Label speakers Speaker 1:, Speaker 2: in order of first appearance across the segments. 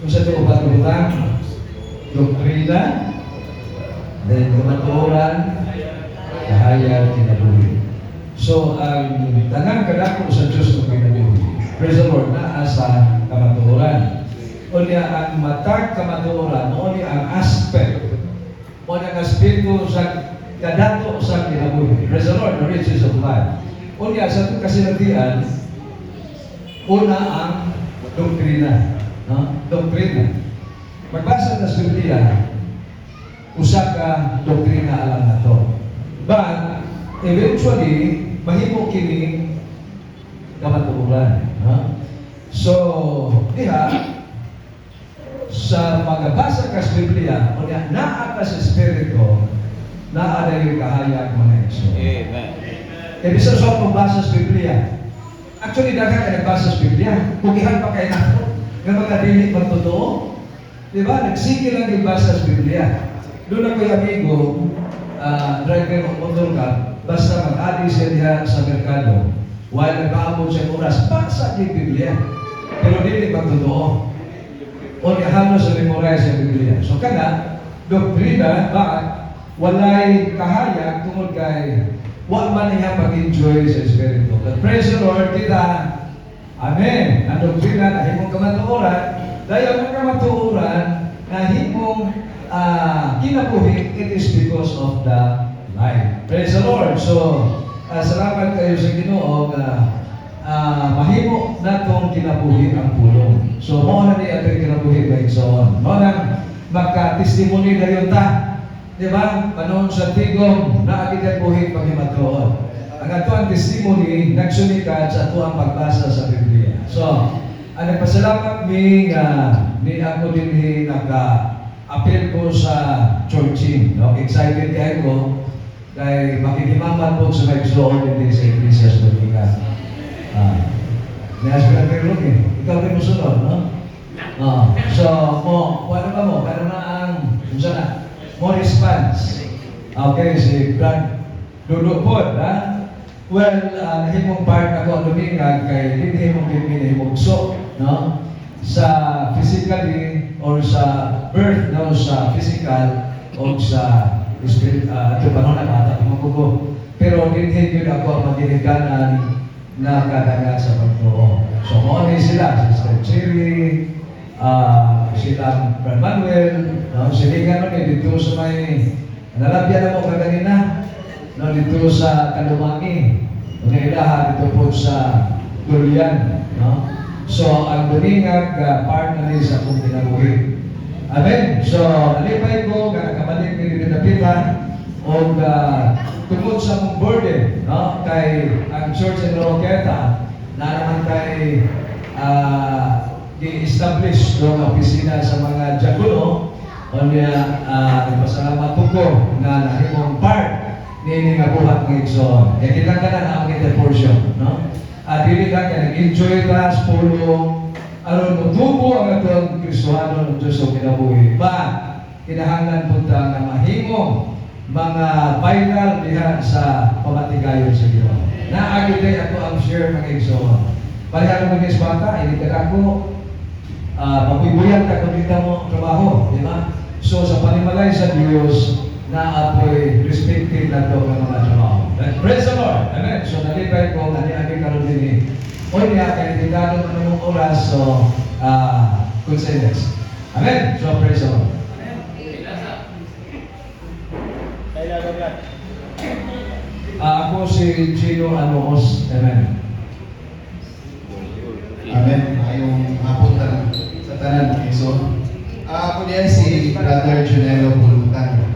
Speaker 1: Kung sa ito ba doktrina, then kamatuoran, kahayag, kinabuhi. So, ang tanang kadako sa Diyos ng kinabuhi, praise the Lord, naa sa kamatuoran. O niya ang matag kamatuoran, o niya ang aspect, o niya ang aspekto sa kadato sa kinabuhi. Praise the Lord, the riches of life. O niya sa itong kasinatian, una ang doktrina. No? Doktrina. Magbasa na sa Biblia, usa ka doktrina alam na to. But, eventually, mahimo kini kamatuoran. No? So, diha, sa magbasa ka sa Biblia, o niya, naa ka sa Espiritu, naa na yung kahayag mga Ekso.
Speaker 2: Amen.
Speaker 1: Ibig sabihin kung basa sa Biblia. Actually, dagat ka nagbasa sa Biblia. Kugihan pa kayo na ng mga dili magtotoo. Diba? Nagsige lang yung basa sa Biblia. Doon ako yung amigo, driver of motor ka, basta mag-adi siya diha sa merkado. While nag-aabot siya oras, basa yung Biblia. Pero dili magtotoo. O niya halos sa memorize sa Biblia. So kana, doktrina, bakit? Walay kahayag tungod kay wa man niya pag-enjoy sa Espiritu. But praise the Lord, kita, amen. Ang doktrina na himong kamatuoran, dahil ang kamatuoran na himong kinabuhi, it is because of the life. Praise the Lord. So, salamat kayo sa Ginoo mahimo natong kinabuhi ang pulong. So, mo na ni ating kinabuhi ba igsoon. Mo na magka-testimony na yun ta. Diba? Panahon sa tigong na ating buhi paghimatroon. Ang ato ang testimony, nagsunikad sa ato ang pagbasa sa Biblia. So, ang nagpasalamat ni ako din naka-appeal ko sa churching. No? Excited kayo ko kay makikimaman po sa magsoon din sa Iglesias Dominica. Niyas ko na pero ikaw rin mo sunod, no? So, paano ba mo? Paano na ang, sana, more response. Okay, si Brad Dudu po, ha? Well, himong part ako ang lumingag kay hindi himong himugso, no? Sa physically or sa birth, no? Sa physical o sa spirit, ito pa nung nakata, himong pero hindi yun ako ang magdiliganan na kadagat sa pagtuo. So, maunay sila, Sister Cherry, silang Brad Manuel, no? Silingan nun dito sa may nalabyan na mo kaganina, no? Dito sa Kalumangi, ilaha dito po sa Durian, no? So, ang Dumingag, part na rin sa kong kinabuhi. Amen? So, nalipay ko, nakabalik ni Pinapita, o tungkol sa mong burden, no? Kay ang Church in Roqueta, na naman kay i-establish ng opisina sa mga Diakono, o niya nagpasalamat ko na nahimong part ni nga buhat ng igsoon. Kaya kita ka na ang interportion, no? Dili ka kaya nag-enjoy ta sa pulong aron mutubo ang atong Kristohano ng Diyos o kinabuhi. Ba, kinahanglan punta na mahimong mga vital diha sa pamatigayon sa Ginoo. Naagitay ako ang share ng igsoon. Palihan mo ng bata, hindi ka ako mapibuyan ka kung dito mo trabaho, di ba? So, sa panimalay sa Diyos, na-apoy respected na ito ng mga trabaho. Praise the Lord! Amen! So, nalipay ko, nani-abi ka rin din eh. O niya, kaya tigado mo ng oras, so, good say next. Amen! So, praise the Lord. Ako si Gino Anoos. Amen.
Speaker 3: Amen. Ngayong hapon na sa tanan ng Quezon. Ako diyan si Brother Junelo Pulutan.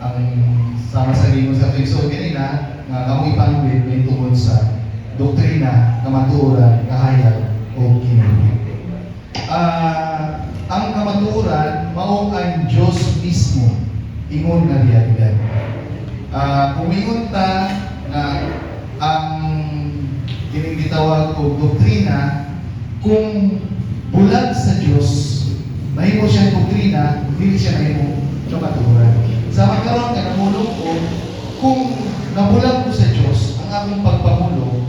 Speaker 3: Ang sama sa limo sa Quezon kanina, nga kamoy pangwit may tungod sa doktrina, kamatuoran, kahayag o kinabuhi. Ang kamatuoran mao ang Diyos mismo ingon na realidad. Kumingon ta na ang ginitawag ko doktrina kung bulag sa Diyos, mahimo siyang doktrina, hindi siya mahimo kamatuoran. Sa magkaroon ka namulong ko, kung nabulag ko sa Diyos, ang akong pagpamulo,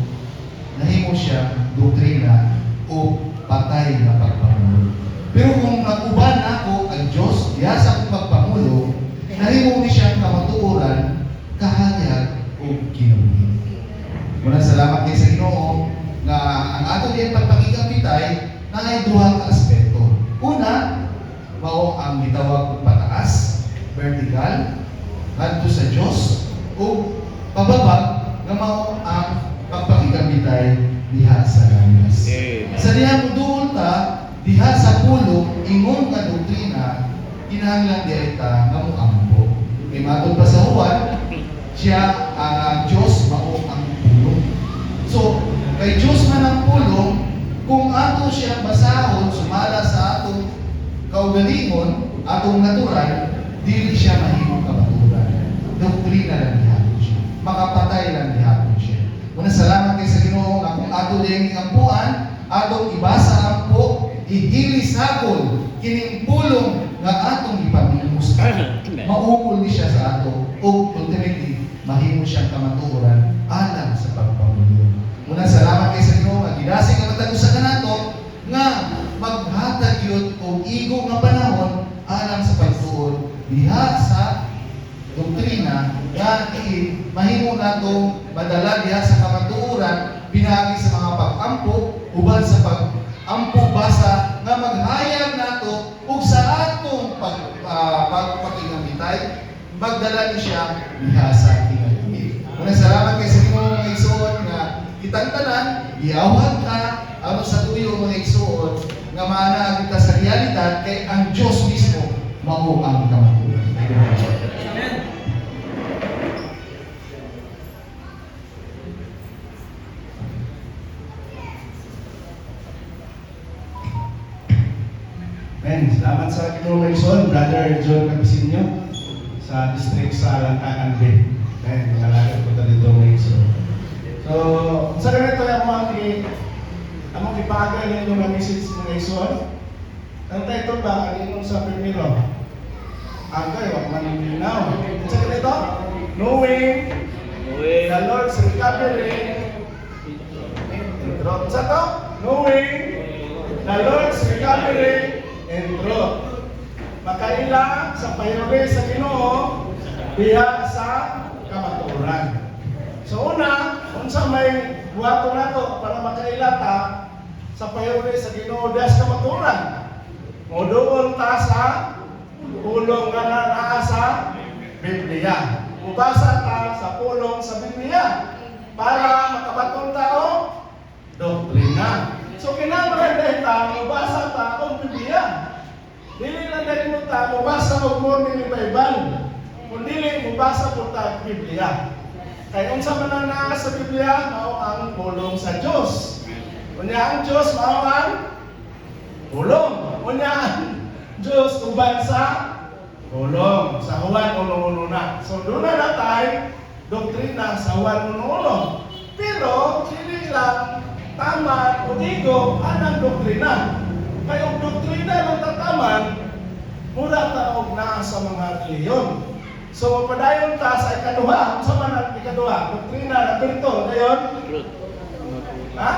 Speaker 3: nahimo siya doktrina o patay na pagpamulo. pagpangulo. Pero kung nakuban ako ang Diyos, diha sa akong pagpangulo, nahimo ni siyang kamatuoran, kahayag o kinabuhi. Muna salamat kay sa Ginoo nga ang ato diyang pagpakikapitay na ay duha ka aspeto. Una, mao ang gitawag og pataas, vertical, ngadto sa Dios, o pababa nga mao ang pagpakikapitay diha sa langis. Sa diha moduol ta diha sa pulong ingon ka doktrina kinahanglan direkta nga moampo. Kay matod pa sa Juan, siya ang Dios mao ang pulong. So, kay Diyos man ang pulong, kung ato siyang basahon, sumala sa atong kaugalingon, atong natural, dili siya mahimong kamaturan. Doktrina lang gihapon siya. Makapatay lang gihapon siya. Muna salamat kay sa Ginoo nga kung ato diyang iampuan, atong ibasa ang po, ihilis hakol, kining pulong nga atong ipamimusta. Maukol ni siya sa ato, o ultimately, mahimo siyang kamaturan alang sa pagpamulo. Muna salamat kay sa Ginoo nga gidasig ang matagusan nato nga maghatag yun og igo nga panahon alang sa pagtuon diha sa doktrina nga mahimo nato madala diha sa kamatuoran pinagi sa mga pag-ampo uban sa pag-ampo basa nga maghayag nato ug sa atong pagpakinamitay magdala ni siya diha sa tinagimig. Muna salamat kay sa Ginoo nga igsoon nga kitang tanan, iawat ka, aron sa tuyo mga igsuon, nga maana kita sa realidad, kay ang Diyos mismo, mao ang kamaturan.
Speaker 2: Amen.
Speaker 4: Men, salamat sa Ginoo Maison, Brother John Capisinio, sa district sa Lantanan Bay. Men, nalagat ko ta dito Maison. So, sa ganito among ipagal ninyo nga message ng Maison. Ang title ba, kaninong sa primero? Agay, wag man now. Sa ganito, knowing the Lord's recovery. Sa to, knowing the Lord's recovery and truth. Makaila sa payore sa Ginoo diha sa kamatuoran. So una, unsa may buhaton nato para makailata sa payore sa Ginoo diha sa kamatuoran. Moduol ta sa pulong nga naa sa Biblia. Mubasa ta sa pulong sa Biblia para makabaton ta og doktrina. So kinahanglan dahil ta mubasa ta og Biblia. Dili lang dahil mo ta mubasa og morning Bible. Kung dili mubasa po ta Biblia. Kaya unsa man ang naa sa Biblia mao ang pulong sa Dios. Unya ang Dios mao ang pulong. Unya ang Dios uban sa pulong. Sa Juan 1:1 na. So doon na tayo doktrina sa Juan 1:1. Pero dili lang tama o igo anang doktrina. Kaya ang doktrina ng tataman, mura taog na sa mga reliyon. So, padayon ta sa ikaduha. Sa man ang ikaduha? Doktrina na ito. Ngayon? Ha?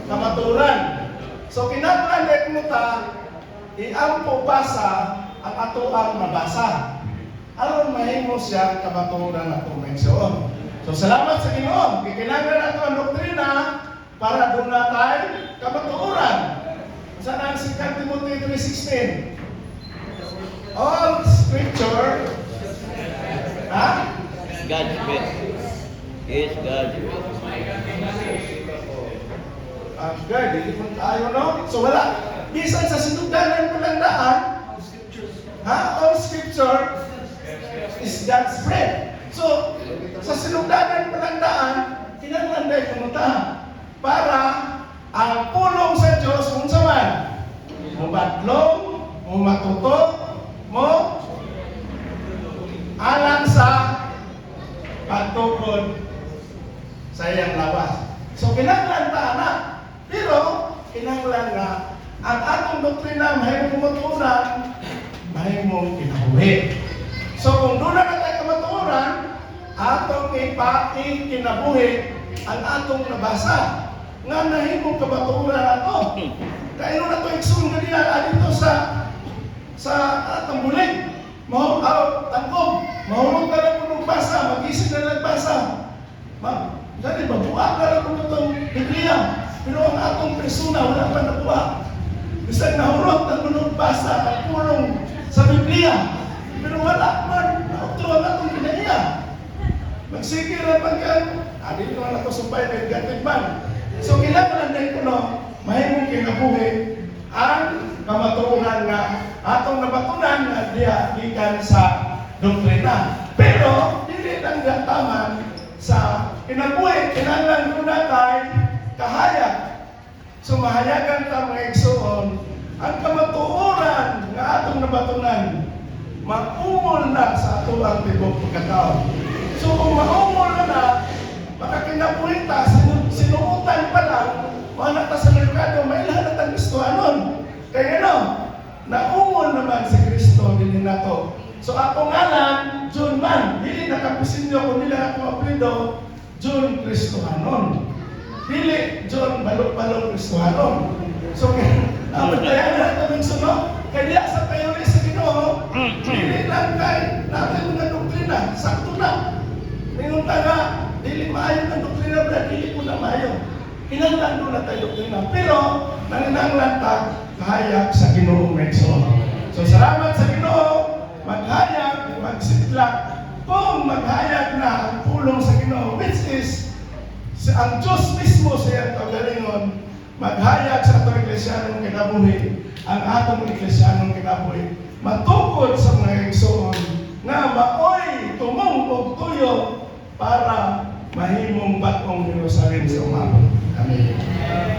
Speaker 4: Kamaturan. So, kinahanglan dahil mo ta, iampo basa ang ato ang mabasa. Aron mahimo siya kamaturan na konvensyon. So, salamat sa Ginoo. Kinahanglan nato ang doktrina para doon na tayo kamaturan. Saan ang 2 Timothy 3:16? All Scripture
Speaker 5: God's will. It's God's will.
Speaker 4: God, hindi mo tayo, no? So wala. Bisan sa sinugdanan palandaan, all Scripture is God's bread. So, sa sinugdanan palandaan, kinahanglan pumunta para ang pulong sa Diyos kung saan mo batlong, mo matuto, mo alang sa pagtukod sa iyang lawas. So, kinahanglan ta na. Pero, kinahanglan nga ang atong doktrina mahimong matuuran, mahimong kinabuhi. So, kung doon na tayo kamatuuran, atong kinabuhi ang atong nabasa nga nahimong kamatuuran ato. Kaya na ito iksun nga doktrina dito sa Tambulig. Tangkog, mahulog na lang kung nagbasa, mag-isip na nagbasa. Dati ba, buwag na lang kung itong Biblia. Pero ang atong persona, wala pa nabuwa. Bisag nahurot na kung nagbasa at pulong sa Biblia. Pero wala man, nautro ang atong pinaiya. Magsigil na pagkan, dito na ako sumpay ng gatibman. So, kailangan na ito, mahimong kinabuhi ang kamaturunan nga atong nabatunan nga diya gikan sa doktrina. Pero dili lang gataman sa kinabuhi, kinahanglan muna kay kahayag. So mahayagan ta mga igsoon ang kamatuoran nga atong nabatunan maumol na sa atuang tibok pagkatao. So kung maumol na makakinabuhi ta, sinuutan pa lang, wala ta sa merkado, may lahat ang gusto anon. Kaya naumol naman si Kristo din nato. So ako ngalan, John man, dili nakapisin nyo kung nila ako apelido, John Kristohanon. Dili John Balok-Balok Kristohanon. So ang tayo na ito ng sunod, kaya sa tayo rin sa Ginoo, dili lang tayo natin mga doktrina, sakto na. Ngayon nga, dili maayon ang doktrina, dili ko na maayon. Kinanglan doon na tayo doktrina. Pero, nanginanglan ta, kahayag sa Ginoong Mekso. So, salamat sa Ginoo, maghayag, magsitlak, kung maghayag na ang pulong sa Ginoo, which is, ang Diyos mismo sa iyang kagalingon, maghayag sa atong eklesyanong kinabuhi, ang atong eklesyanong kinabuhi, matukod sa mga igsoon, nga maoy tumong og tuyo para mahimong batong Jerusalem sa umabot. Amen.